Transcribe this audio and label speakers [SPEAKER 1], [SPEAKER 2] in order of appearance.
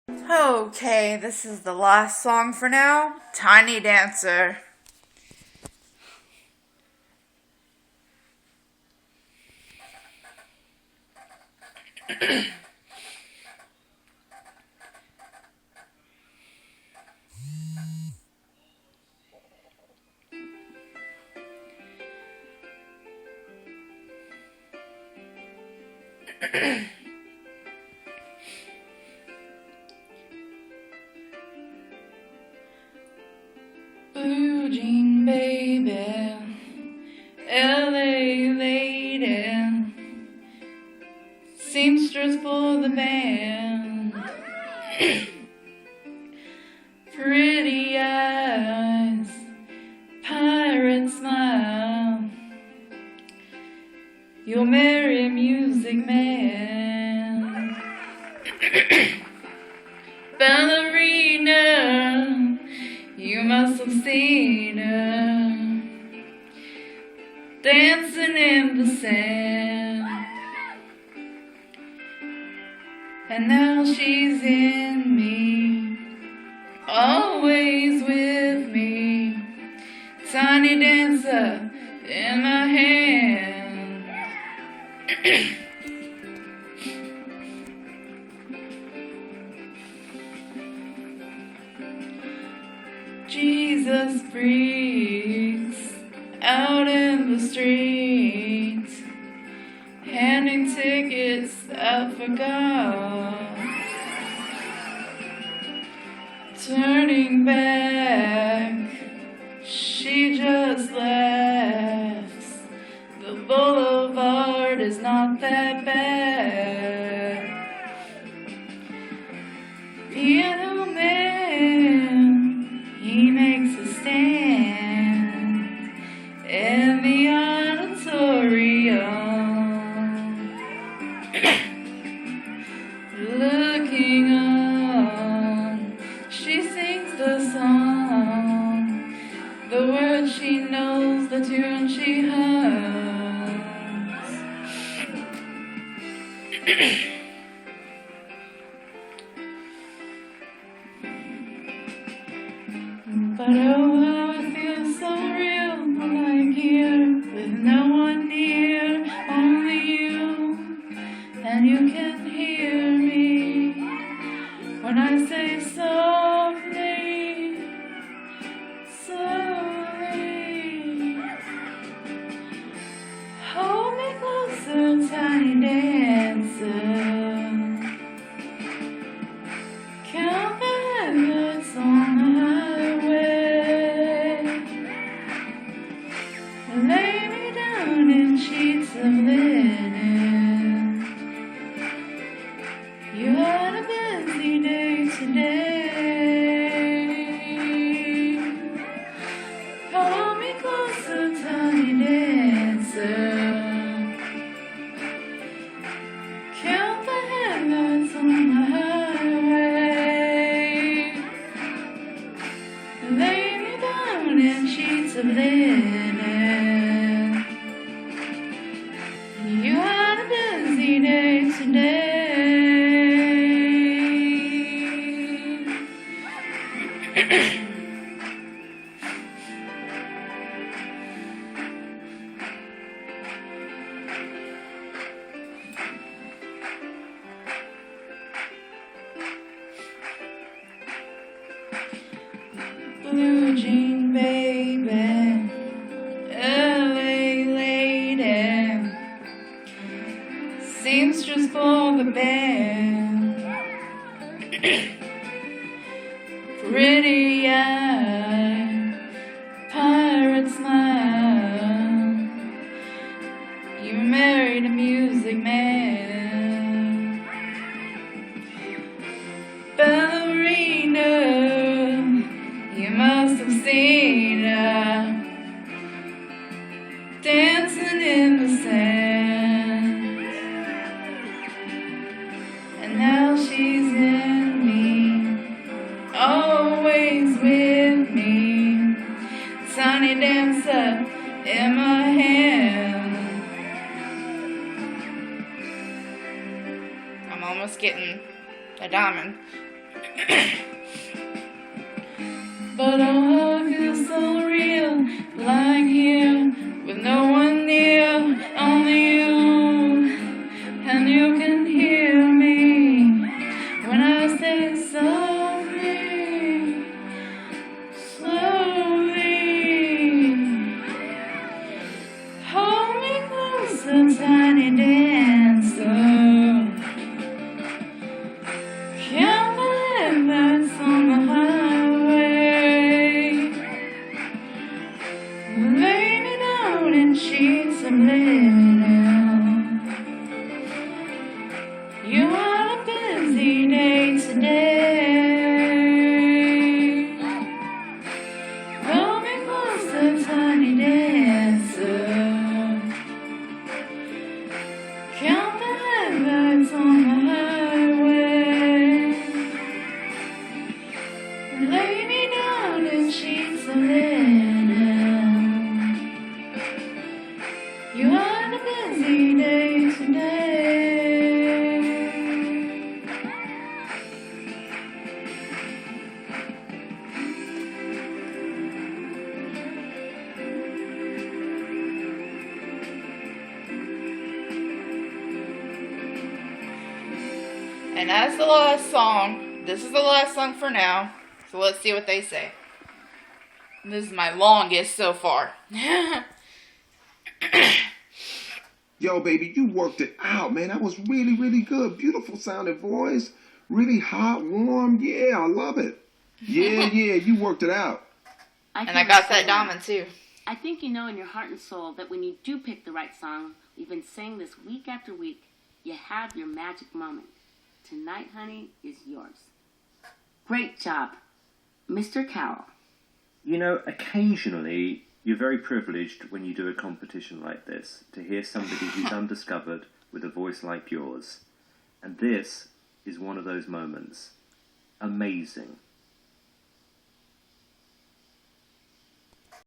[SPEAKER 1] Okay, this is the last song for now. Tiny Dancer.
[SPEAKER 2] Blue jean baby, LA lady, seamstress for the band. Pretty eyes, pirate smile, you'll marry a music man. Ballerina, you must have seen her dancing in the sand. And now she's in me, always with me. Tiny dancer in my hand. Jesus freaks out in the streets, handing tickets out for God. Turning back, she just laughs. The boulevard is not that bad. Piano man, he makes a stand in the auditorium. Looking on, she sings the song, the words she knows, the tune she hums. But oh, how it feels so real, like here, with no one near, only you, and you can hear me when I say softly, slowly. Hold me closer, tiny dancer. Count the headlights on the highway. Lay me down in sheets of linen. You had a busy day today. Hold me closer, tiny dancer. Count the headlights on the highway. Lay me down in sheets of linen. You had a busy day today. Blue jean baby, LA lady, seamstress for the band. Pretty eye, pirate smile, you married a music man. Ballerina, you must have seen her dancing in the sand. And now she's in me, always with me. Tiny dancer in my hand.
[SPEAKER 1] I'm almost getting a diamond.
[SPEAKER 2] But oh, I feel so real, lying here with no one near, only you, and you can hear me when I say softly, slowly. Hold me closer, tiny dancer. Can't believe that's on the highway. Lay me down in sheets of linen. You had a busy day today. Hold me closer, tiny dancer. Count the headlights on the highway. Lay me down in sheets of linen. You had a busy day today.
[SPEAKER 1] And that's the last song. This is the last song for now. So let's see what they say. This is my longest so far.
[SPEAKER 3] Yo, baby, you worked it out, man. That was really, really good. Beautiful sounding voice. Really hot, warm. Yeah, I love it. Yeah, you worked it out.
[SPEAKER 1] And I got that diamond too.
[SPEAKER 4] I think you know in your heart and soul that when you do pick the right song, we've been saying this week after week, you have your magic moment. Tonight, honey, is yours. Great job, Mr. Carroll.
[SPEAKER 5] You know, occasionally you're very privileged when you do a competition like this to hear somebody who's undiscovered with a voice like yours. And this is one of those moments. Amazing.